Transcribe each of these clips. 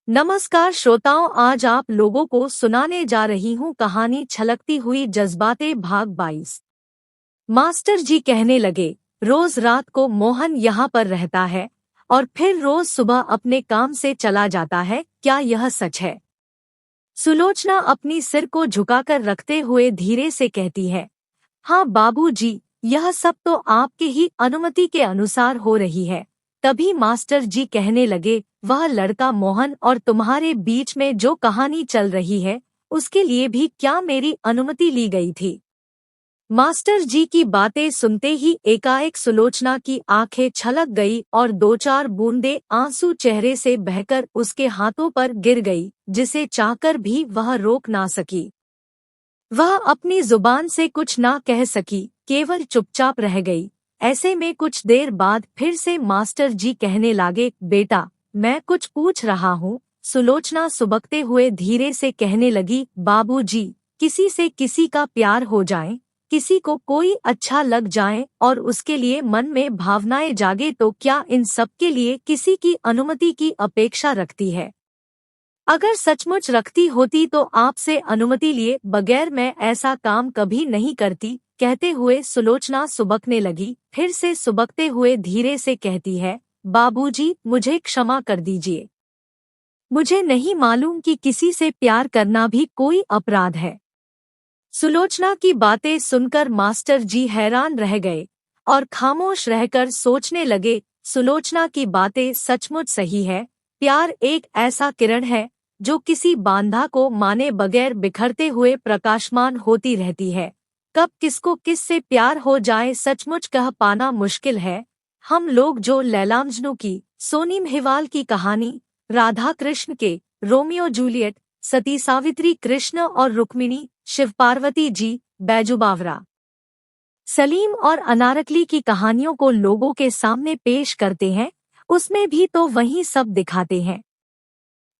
नमस्कार श्रोताओं, आज आप लोगों को सुनाने जा रही हूँ कहानी छलकती हुई जज्बातें भाग 22। मास्टर जी कहने लगे, रोज रात को मोहन यहाँ पर रहता है और फिर रोज सुबह अपने काम से चला जाता है, क्या यह सच है? सुलोचना अपनी सिर को झुकाकर रखते हुए धीरे से कहती है, हाँ बाबूजी, यह सब तो आपके ही अनुमति के अनुसार हो रही है। तभी मास्टर जी कहने लगे, वह लड़का मोहन और तुम्हारे बीच में जो कहानी चल रही है, उसके लिए भी क्या मेरी अनुमति ली गई थी? मास्टर जी की बातें सुनते ही एकाएक सुलोचना की आंखें छलक गई और दो चार बूंदें आंसू चेहरे से बहकर उसके हाथों पर गिर गई, जिसे चाहकर भी वह रोक ना सकी। वह अपनी जुबान से कुछ ना कह सकी, केवल चुपचाप रह गई। ऐसे में कुछ देर बाद फिर से मास्टर जी कहने लगे, बेटा, मैं कुछ पूछ रहा हूँ। सुलोचना सुबकते हुए धीरे से कहने लगी, बाबूजी, किसी से किसी का प्यार हो जाए, किसी को कोई अच्छा लग जाए और उसके लिए मन में भावनाएं जागे तो क्या इन सब के लिए किसी की अनुमति की अपेक्षा रखती है? अगर सचमुच रखती होती तो आपसे अनुमति लिए बगैर मैं ऐसा काम कभी नहीं करती। कहते हुए सुलोचना सुबकने लगी, फिर से सुबकते हुए धीरे से कहती है, बाबूजी, मुझे क्षमा कर दीजिए। मुझे नहीं मालूम कि किसी से प्यार करना भी कोई अपराध है। सुलोचना की बातें सुनकर मास्टर जी हैरान रह गए और खामोश रहकर सोचने लगे, सुलोचना की बातें सचमुच सही है। प्यार एक ऐसा किरण है जो किसी बांधा को माने बगैर बिखरते हुए प्रकाशमान होती रहती है। कब किसको किस से प्यार हो जाए सचमुच कह पाना मुश्किल है। हम लोग जो लैला मजनू की, सोनी महिवाल की कहानी, राधा कृष्ण के रोमियो जूलियट, सती सावित्री कृष्ण और रुक्मिणी, शिव पार्वती जी, बैजू बावरा, सलीम और अनारकली की कहानियों को लोगों के सामने पेश करते हैं, उसमें भी तो वही सब दिखाते हैं।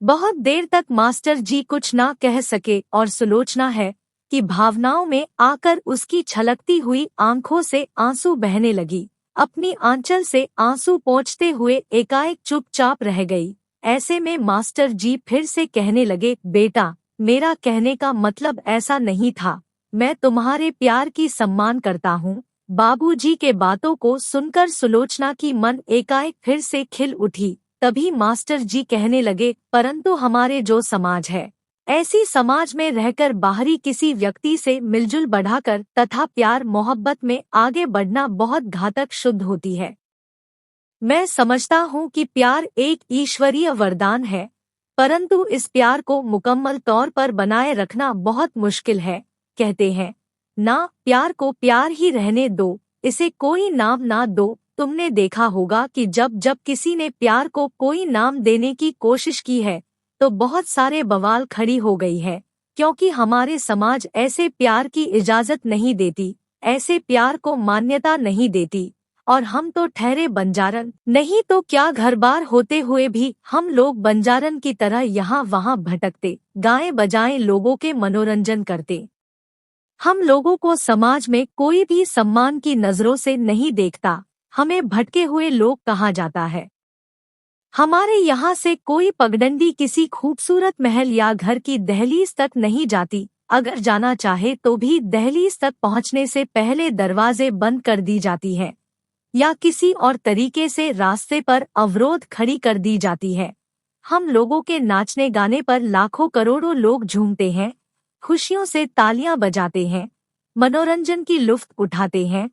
बहुत देर तक मास्टर जी कुछ ना कह सके और सुलोचना है कि भावनाओं में आकर उसकी छलकती हुई आंखों से आंसू बहने लगी। अपनी आंचल से आंसू पोंछते हुए एकाएक चुपचाप रह गई। ऐसे में मास्टर जी फिर से कहने लगे, बेटा, मेरा कहने का मतलब ऐसा नहीं था। मैं तुम्हारे प्यार की सम्मान करता हूँ। बाबूजी के बातों को सुनकर सुलोचना की मन एकाएक फिर से खिल उठी। तभी मास्टर जी कहने लगे, परंतु हमारे जो समाज है, ऐसी समाज में रहकर बाहरी किसी व्यक्ति से मिलजुल बढ़ाकर तथा प्यार मोहब्बत में आगे बढ़ना बहुत घातक शुद्ध होती है। मैं समझता हूँ कि प्यार एक ईश्वरीय वरदान है, परंतु इस प्यार को मुकम्मल तौर पर बनाए रखना बहुत मुश्किल है। कहते हैं ना, प्यार को प्यार ही रहने दो, इसे कोई नाम ना दो। तुमने देखा होगा कि जब जब किसी ने प्यार को कोई नाम देने की कोशिश की है तो बहुत सारे बवाल खड़ी हो गई है, क्योंकि हमारे समाज ऐसे प्यार की इजाजत नहीं देती, ऐसे प्यार को मान्यता नहीं देती। और हम तो ठहरे बंजारन, नहीं तो क्या घर-बार होते हुए भी हम लोग बंजारन की तरह यहाँ वहाँ भटकते, गाएं बजाएं लोगों के मनोरंजन करते। हम लोगों को समाज में कोई भी सम्मान की नजरों से नहीं देखता, हमें भटके हुए लोग कहा जाता है। हमारे यहाँ से कोई पगडंडी किसी खूबसूरत महल या घर की दहलीज तक नहीं जाती, अगर जाना चाहे तो भी दहलीज तक पहुँचने से पहले दरवाजे बंद कर दी जाती है या किसी और तरीके से रास्ते पर अवरोध खड़ी कर दी जाती है। हम लोगों के नाचने गाने पर लाखों करोड़ों लोग झूमते हैं, खुशियों से तालियां बजाते हैं, मनोरंजन की लुफ्त उठाते हैं,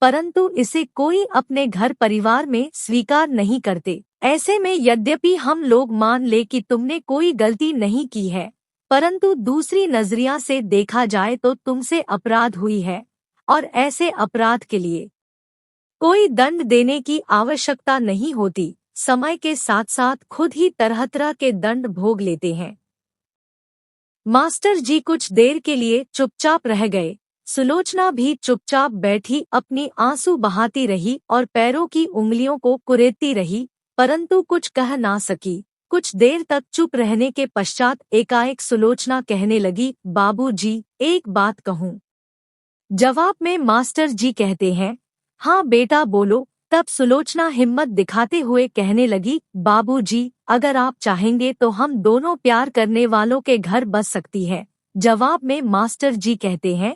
परंतु इसे कोई अपने घर परिवार में स्वीकार नहीं करते। ऐसे में यद्यपि हम लोग मान ले कि तुमने कोई गलती नहीं की है, परंतु दूसरी नजरिया से देखा जाए तो तुमसे अपराध हुई है और ऐसे अपराध के लिए कोई दंड देने की आवश्यकता नहीं होती। समय के साथ साथ खुद ही तरह तरह के दंड भोग लेते हैं। मास्टर जी कुछ देर के लिए चुपचाप रह गए। सुलोचना भी चुपचाप बैठी अपनी आंसू बहाती रही और पैरों की उंगलियों को कुरेदती रही, परंतु कुछ कह ना सकी। कुछ देर तक चुप रहने के पश्चात एकाएक सुलोचना कहने लगी, बाबूजी, एक बात कहूँ? जवाब में मास्टर जी कहते हैं, हाँ बेटा बोलो। तब सुलोचना हिम्मत दिखाते हुए कहने लगी, बाबूजी, अगर आप चाहेंगे तो हम दोनों प्यार करने वालों के घर बस सकती है। जवाब में मास्टर जी कहते हैं,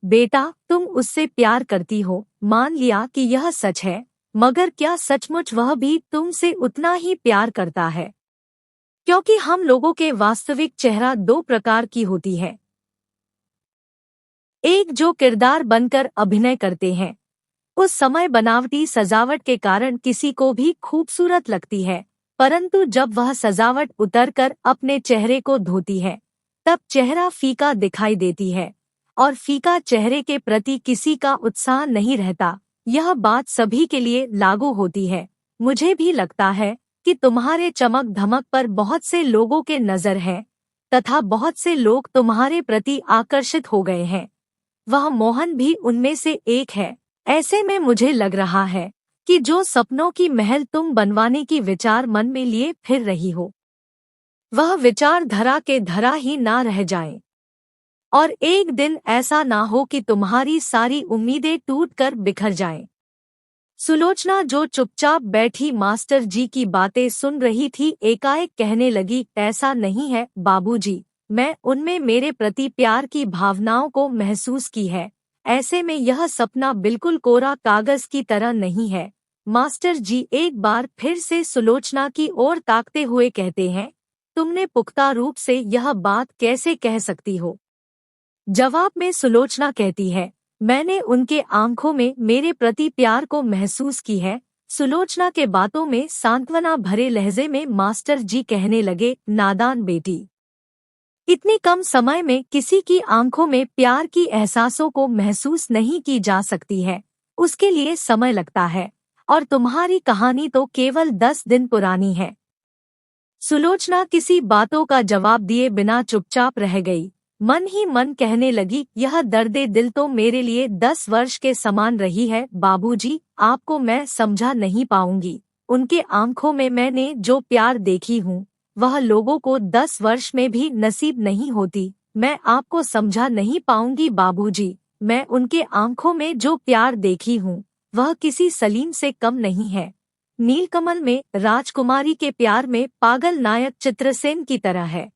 बेटा, तुम उससे प्यार करती हो, मान लिया कि यह सच है, मगर क्या सचमुच वह भी तुमसे उतना ही प्यार करता है? क्योंकि हम लोगों के वास्तविक चेहरा दो प्रकार की होती है। एक जो किरदार बनकर अभिनय करते हैं, उस समय बनावटी सजावट के कारण किसी को भी खूबसूरत लगती है, परंतु जब वह सजावट उतरकर अपने चेहरे को धोती है, तब चेहरा फीका दिखाई देती है और फीका चेहरे के प्रति किसी का उत्साह नहीं रहता। यह बात सभी के लिए लागू होती है। मुझे भी लगता है कि तुम्हारे चमक धमक पर बहुत से लोगों के नजर है तथा बहुत से लोग तुम्हारे प्रति आकर्षित हो गए हैं। वह मोहन भी उनमें से एक है। ऐसे में मुझे लग रहा है कि जो सपनों की महल तुम बनवाने की विचार मन में लिए फिर रही हो, वह विचार धरा के धरा ही ना रह जाए और एक दिन ऐसा ना हो कि तुम्हारी सारी उम्मीदें टूटकर बिखर जाएं। सुलोचना, जो चुपचाप बैठी मास्टर जी की बातें सुन रही थी, एकाएक कहने लगी, ऐसा नहीं है बाबूजी, मैं उनमें मेरे प्रति प्यार की भावनाओं को महसूस की है। ऐसे में यह सपना बिल्कुल कोरा कागज की तरह नहीं है। मास्टर जी एक बार फिर से सुलोचना की ओर ताकते हुए कहते हैं, तुमने पुख्ता रूप से यह बात कैसे कह सकती हो? जवाब में सुलोचना कहती है, मैंने उनके आंखों में मेरे प्रति प्यार को महसूस की है। सुलोचना के बातों में सांत्वना भरे लहजे में मास्टर जी कहने लगे, नादान बेटी, इतनी कम समय में किसी की आंखों में प्यार की एहसासों को महसूस नहीं की जा सकती है। उसके लिए समय लगता है और तुम्हारी कहानी तो केवल 10 दिन पुरानी है। सुलोचना किसी बातों का जवाब दिए बिना चुपचाप रह गई। मन ही मन कहने लगी, यह दर्दे दिल तो मेरे लिए 10 वर्ष के समान रही है। बाबूजी, आपको मैं समझा नहीं पाऊंगी। उनके आंखों में मैंने जो प्यार देखी हूँ, वह लोगों को 10 वर्ष में भी नसीब नहीं होती। मैं आपको समझा नहीं पाऊंगी बाबूजी। मैं उनके आंखों में जो प्यार देखी हूँ, वह किसी सलीम से कम नहीं है। नीलकमल में राजकुमारी के प्यार में पागल नायक चित्रसेन की तरह है।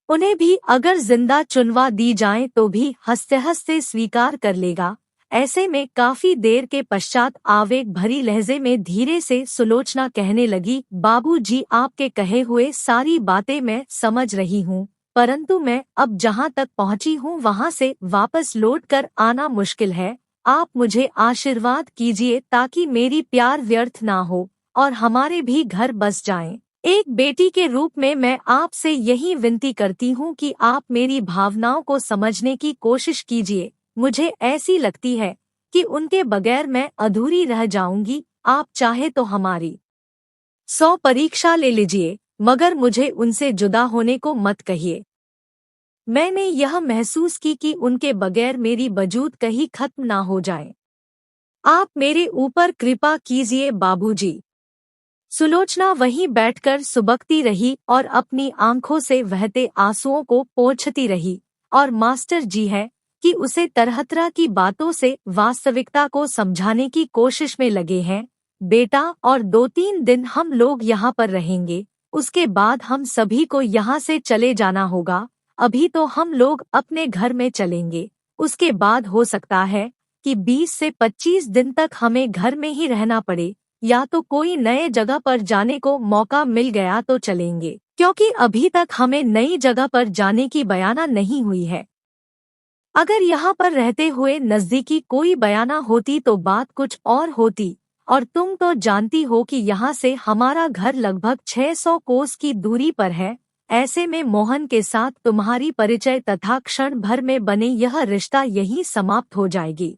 उन्हें भी अगर जिंदा चुनवा दी जाए तो भी हंसते हंसते स्वीकार कर लेगा। ऐसे में काफी देर के पश्चात आवेग भरी लहजे में धीरे से सुलोचना कहने लगी, बाबूजी, आपके कहे हुए सारी बातें मैं समझ रही हूँ, परंतु मैं अब जहाँ तक पहुँची हूँ वहाँ से वापस लौट कर आना मुश्किल है। आप मुझे आशीर्वाद कीजिए ताकि मेरी प्यार व्यर्थ ना हो और हमारे भी घर बस जाएं। एक बेटी के रूप में मैं आपसे यही विनती करती हूँ कि आप मेरी भावनाओं को समझने की कोशिश कीजिए। मुझे ऐसी लगती है कि उनके बगैर मैं अधूरी रह जाऊंगी। आप चाहे तो हमारी 100 परीक्षा ले लीजिए, मगर मुझे उनसे जुदा होने को मत कहिए। मैंने यह महसूस की कि उनके बगैर मेरी वजूद कहीं खत्म ना हो जाए। आप मेरे ऊपर कृपा कीजिए बाबूजी। सुलोचना वहीं बैठकर सुबकती रही और अपनी आंखों से बहते आंसुओं को पोंछती रही और मास्टर जी है कि उसे तरह तरह की बातों से वास्तविकता को समझाने की कोशिश में लगे हैं। बेटा, और 2-3 दिन हम लोग यहाँ पर रहेंगे, उसके बाद हम सभी को यहाँ से चले जाना होगा। अभी तो हम लोग अपने घर में चलेंगे, उसके बाद हो सकता है कि 20 से 25 दिन तक हमें घर में ही रहना पड़े, या तो कोई नए जगह पर जाने को मौका मिल गया तो चलेंगे, क्योंकि अभी तक हमें नई जगह पर जाने की बयाना नहीं हुई है। अगर यहाँ पर रहते हुए नजदीकी कोई बयाना होती तो बात कुछ और होती, और तुम तो जानती हो कि यहाँ से हमारा घर लगभग 600 कोस की दूरी पर है। ऐसे में मोहन के साथ तुम्हारी परिचय तथा क्षण भर में बने यह रिश्ता यहीं समाप्त हो जाएगी।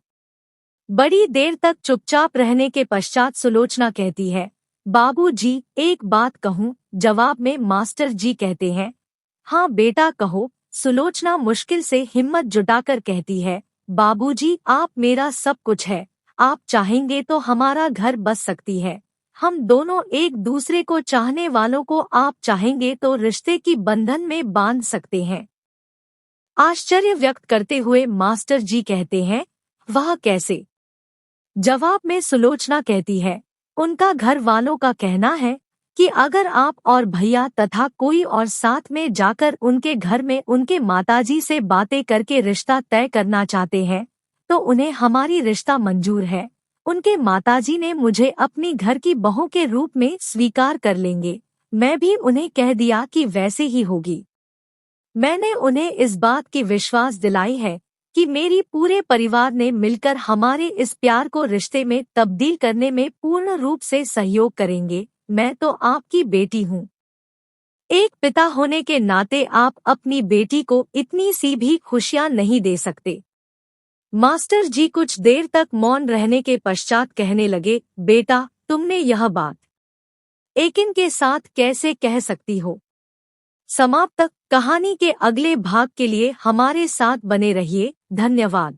बड़ी देर तक चुपचाप रहने के पश्चात सुलोचना कहती है, बाबूजी, एक बात कहूँ? जवाब में मास्टर जी कहते हैं, हाँ बेटा कहो। सुलोचना मुश्किल से हिम्मत जुटाकर कहती है, बाबूजी, आप मेरा सब कुछ है। आप चाहेंगे तो हमारा घर बस सकती है। हम दोनों एक दूसरे को चाहने वालों को आप चाहेंगे तो रिश्ते की बंधन में बांध सकते हैं। आश्चर्य व्यक्त करते हुए मास्टर जी कहते हैं, वह कैसे? जवाब में सुलोचना कहती है, उनका घर वालों का कहना है कि अगर आप और भैया तथा कोई और साथ में जाकर उनके घर में उनके माताजी से बातें करके रिश्ता तय करना चाहते हैं तो उन्हें हमारी रिश्ता मंजूर है। उनके माताजी ने मुझे अपनी घर की बहू के रूप में स्वीकार कर लेंगे। मैं भी उन्हें कह दिया कि वैसे ही होगी। मैंने उन्हें इस बात की विश्वास दिलाई है कि मेरी पूरे परिवार ने मिलकर हमारे इस प्यार को रिश्ते में तब्दील करने में पूर्ण रूप से सहयोग करेंगे। मैं तो आपकी बेटी हूँ। एक पिता होने के नाते आप अपनी बेटी को इतनी सी भी खुशियाँ नहीं दे सकते। मास्टर जी कुछ देर तक मौन रहने के पश्चात कहने लगे, बेटा तुमने यह बात एकिन के साथ कैसे कह सकती हो। समाप्त। कहानी के अगले भाग के लिए हमारे साथ बने रहिए। धन्यवाद।